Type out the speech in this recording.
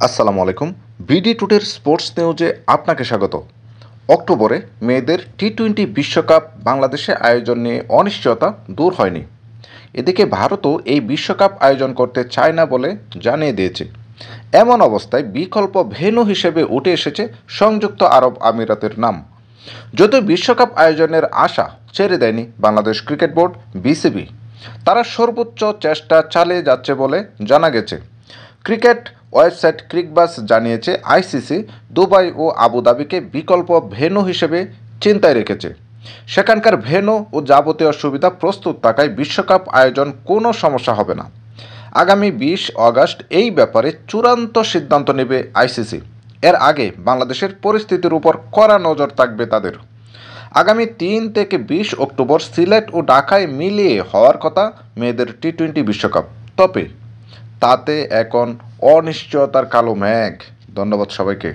আসসালামু আলাইকুম। BD টুডের sports নিউজে আপনাকে স্বাগত। অক্টোবরে মেয়েদের টি-20 বিশ্বকাপ বাংলাদেশে আয়োজন নিয়ে অনিশ্চয়তা দূর হয়নি। এদিকে ভারতও এই বিশ্বকাপ আয়োজন করতে চায় না বলে জানিয়ে দিয়েছে। এমন অবস্থায় বিকল্প ভেন্যু হিসেবে উঠে এসেছে সংযুক্ত আরব আমিরাতের নাম। যদিও বিশ্বকাপ আয়োজনের আশা ছেড়ে দেয়নি বাংলাদেশ ক্রিকেট বোর্ড বিসিবি। তারা সর্বোচ্চ চেষ্টা চালিয়ে যাচ্ছে বলে জানা গেছে। ক্রিকেট ওয়েবসাইট ক্রিকবাস জানিয়েছে আইসিসি দুবাই ও আবুধাবিকে বিকল্প ভেন্যু হিসেবে চিন্তায় রেখেছে। সেখানকার ভেন্যু ও যাবতীয় সুবিধা প্রস্তুত থাকায় বিশ্বকাপ আয়োজন কোনো সমস্যা হবে না। আগামী 20 আগস্ট এই ব্যাপারে চূড়ান্ত সিদ্ধান্ত নেবে আইসিসি। এর আগে বাংলাদেশের পরিস্থিতির উপর কড়া নজর থাকবে তাদের। আগামী 3 থেকে 20 অক্টোবর সিলেট ও ঢাকায় মিলিয়ে হওয়ার কথা মেয়েদের টি-20 বিশ্বকাপ। তবে তাতে এখন অনিশ্চয়তার কালো মেঘ। ধন্যবাদ সবাইকে।